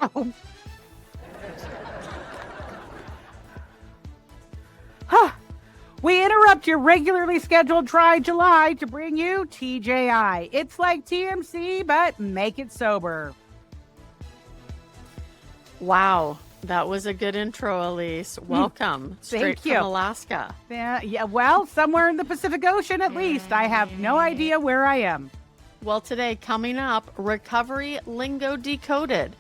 Oh. Huh. We interrupt your regularly scheduled Try July to bring you TJI. It's like TMC, but make it sober. Wow, that was a good intro, Alysse. Welcome. Straight from Alaska. Yeah, well, somewhere in the Pacific Ocean at least. I have no idea where I am. Well, today coming up, Recovery Lingo Decoded.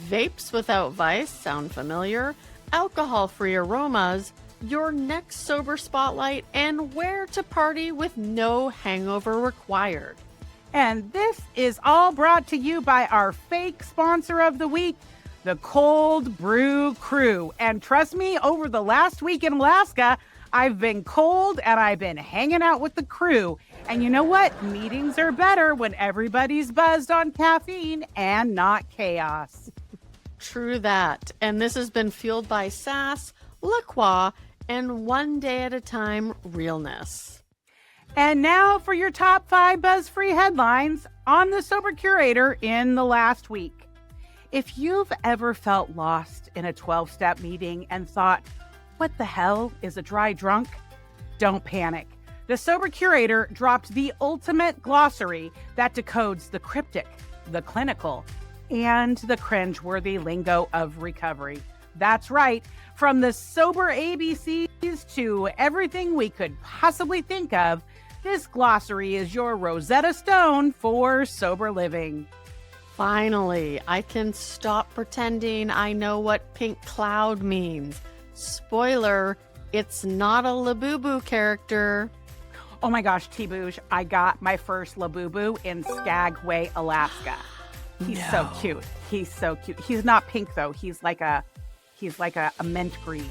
Vapes Without Vice, sound familiar? Alcohol-free aromas, your next sober spotlight, and where to party with no hangover required. And this is all brought to you by our fake sponsor of the week, the Cold Brew Crew. And trust me, over the last week in Alaska, I've been cold and I've been hanging out with the crew. And you know what? Meetings are better when everybody's buzzed on caffeine and not chaos. True that. And this has been fueled by sass, La Croix, and one day at a time realness. And now for your top 5 buzz-free headlines on the Sober Curator in the last week. If you've ever felt lost in a 12-step meeting and thought, what the hell is a dry drunk? Don't panic. The Sober Curator dropped the ultimate glossary that decodes the cryptic, the clinical, and the cringeworthy lingo of recovery. That's right. From the sober ABCs to everything we could possibly think of, this glossary is your Rosetta Stone for sober living. Finally, I can stop pretending I know what pink cloud means. Spoiler, it's not a Labubu character. Oh my gosh, T-Bouge, I got my first Labubu in Skagway, Alaska. He's so cute. He's so cute. He's not pink though. He's like a mint green.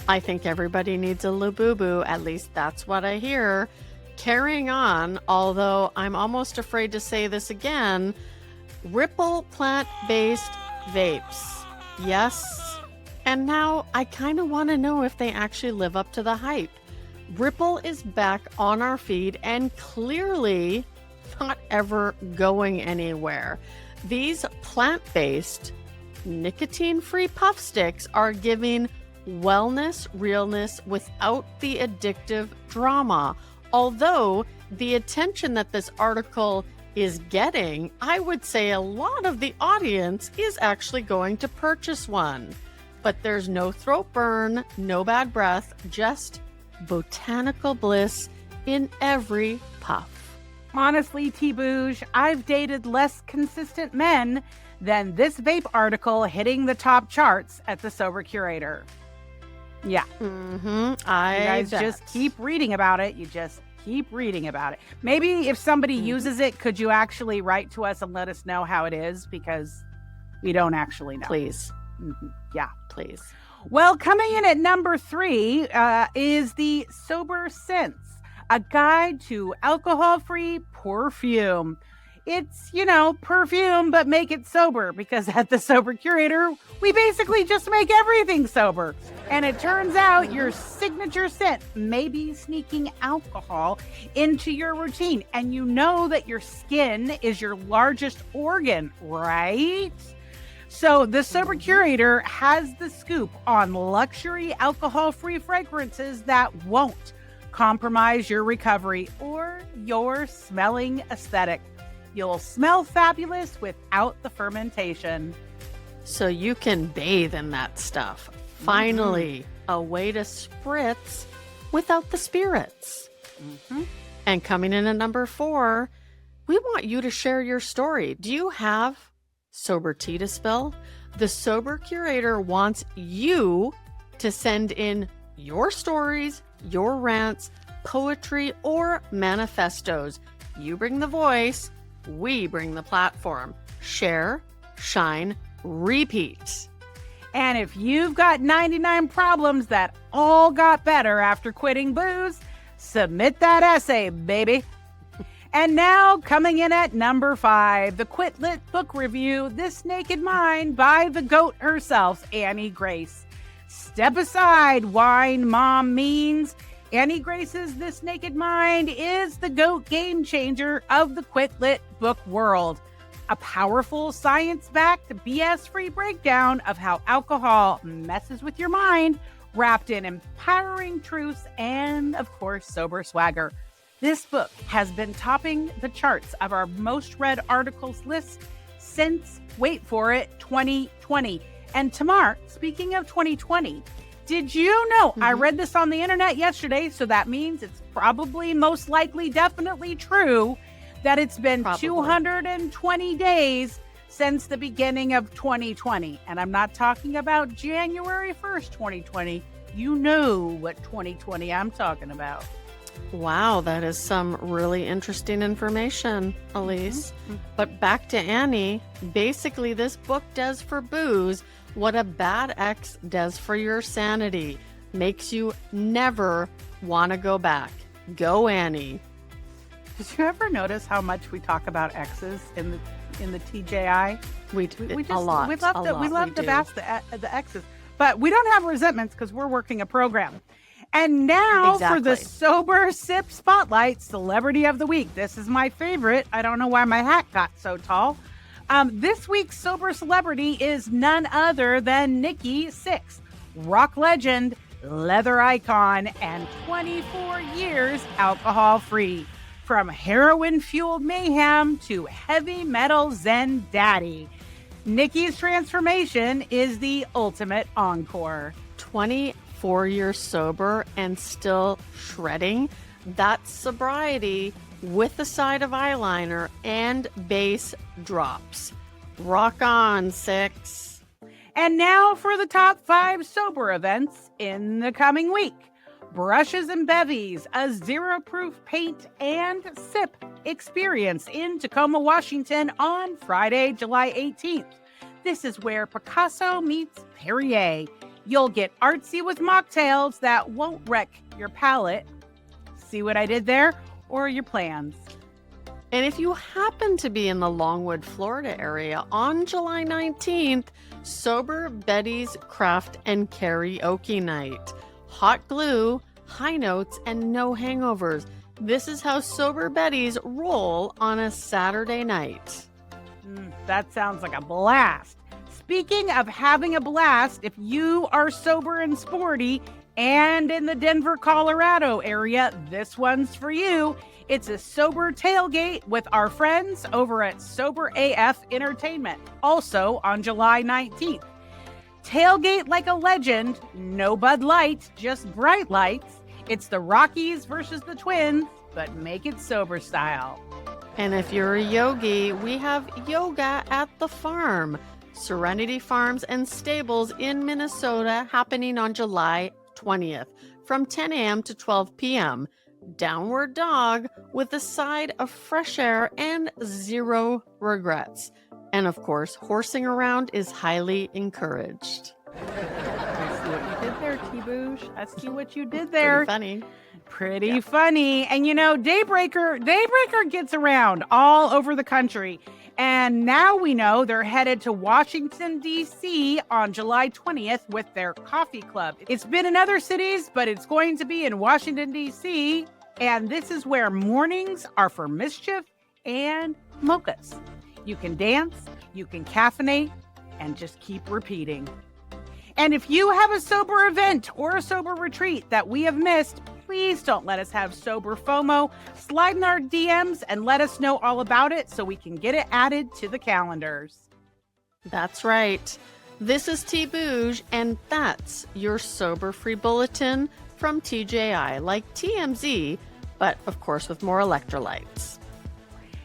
I think everybody needs a Labubu. At least that's what I hear. Carrying on, although I'm almost afraid to say this again, Ripple plant-based vapes. Yes. And now I kind of want to know if they actually live up to the hype. Ripple is back on our feed and clearly not ever going anywhere. These plant-based, nicotine-free puff sticks are giving wellness, realness without the addictive drama. Although the attention that this article is getting, I would say a lot of the audience is actually going to purchase one. But there's no throat burn, no bad breath, just botanical bliss in every puff. Honestly, T-Bouge, I've dated less consistent men than this vape article hitting the top charts at the Sober Curator. Yeah. You guys just keep reading about it. You just keep reading about it. Maybe if somebody uses it, could you actually write to us and let us know how it is? Because we don't actually know. Please. Yeah. Please. Well, coming in at number 3 is the Sober Sense, a guide to alcohol-free perfume. It's, perfume, but make it sober, because at the Sober Curator, we basically just make everything sober. And it turns out your signature scent may be sneaking alcohol into your routine. And you know that your skin is your largest organ, right? So the Sober Curator has the scoop on luxury alcohol-free fragrances that won't compromise your recovery or your smelling aesthetic. You'll smell fabulous without the fermentation. So you can bathe in that stuff. Finally, a way to spritz without the spirits. And coming in at number 4, we want you to share your story. Do you have sober tea to spill? The Sober Curator wants you to send in your stories, your rants, poetry, or manifestos. You bring the voice, we bring the platform. Share, shine, repeat. And if you've got 99 problems that all got better after quitting booze, submit that essay, baby. And now, coming in at number 5, the Quit Lit book review, This Naked Mind by the GOAT herself, Annie Grace. Step aside, wine mom means. Annie Grace's This Naked Mind is the GOAT game changer of the Quit Lit book world. a powerful science-backed BS-free breakdown of how alcohol messes with your mind, wrapped in empowering truths and, of course, sober swagger. This book has been topping the charts of our most read articles list since, wait for it, 2020. And Tamar, speaking of 2020, did you know, I read this on the internet yesterday, so that means it's probably, most likely, definitely true, that it's been 220 days since the beginning of 2020. And I'm not talking about January 1st, 2020. You know what 2020 I'm talking about. Wow, that is some really interesting information, Alysse. But back to Annie, basically this book does for booze what a bad ex does for your sanity. Makes you never want to go back. Go, Annie. Did you ever notice how much we talk about exes in the TJI? We just a lot. We love to bash the exes, but we don't have resentments because we're working a program. And now for the Sober Sip Spotlight, Celebrity of the Week. This is my favorite. I don't know why my hat got so tall. This week's Sober Celebrity is none other than Nikki Sixx, rock legend, leather icon, and 24 years alcohol-free. From heroin-fueled mayhem to heavy metal zen daddy, Nikki's transformation is the ultimate encore. 24 years sober and still shredding. That's sobriety with a side of eyeliner and bass drops. Rock on, Sixx. And now for the top 5 sober events in the coming week. Brushes and Bevies, a zero-proof paint and sip experience in Tacoma, Washington on Friday, July 18th. This is where Picasso meets Perrier. You'll get artsy with mocktails that won't wreck your palate. See what I did there? Or your plans. And if you happen to be in the Longwood, Florida area on July 19th, Sober Betty's Craft and Karaoke Night. Hot glue, high notes, and no hangovers. This is how Sober Betty's roll on a Saturday night. That sounds like a blast. Speaking of having a blast, if you are sober and sporty and in the Denver, Colorado area, this one's for you. It's a sober tailgate with our friends over at Sober AF Entertainment, also on July 19th. Tailgate like a legend, no Bud Light, just bright lights. It's the Rockies versus the Twins, but make it sober style. And if you're a yogi, we have yoga at the farm. Serenity Farms and Stables in Minnesota, happening on July 20th from 10 a.m. to 12 p.m. Downward dog with a side of fresh air and zero regrets. And of course, horsing around is highly encouraged. I see what you did there, T-Boosh. I see what you did there. Pretty funny. And you know, Daybreaker gets around all over the country. And now we know they're headed to Washington, D.C. on July 20th with their coffee club. It's been in other cities, but it's going to be in Washington, D.C. And this is where mornings are for mischief and mochas. You can dance, you can caffeinate, and just keep repeating. And if you have a sober event or a sober retreat that we have missed, please don't let us have sober FOMO. Slide in our DMs and let us know all about it so we can get it added to the calendars. That's right. This is T-Boosh, and that's your Sober Free Bulletin from TJI, like TMZ, but of course with more electrolytes.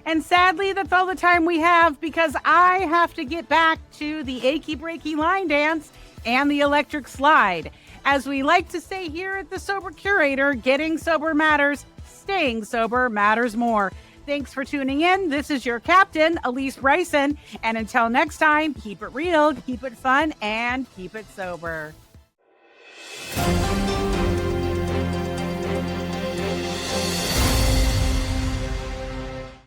And sadly, that's all the time we have because I have to get back to the achy breaky line dance and the electric slide. As we like to say here at the Sober Curator, getting sober matters, staying sober matters more. Thanks for tuning in. This is your captain, Alysse Bryson. And until next time, keep it real, keep it fun, and keep it sober.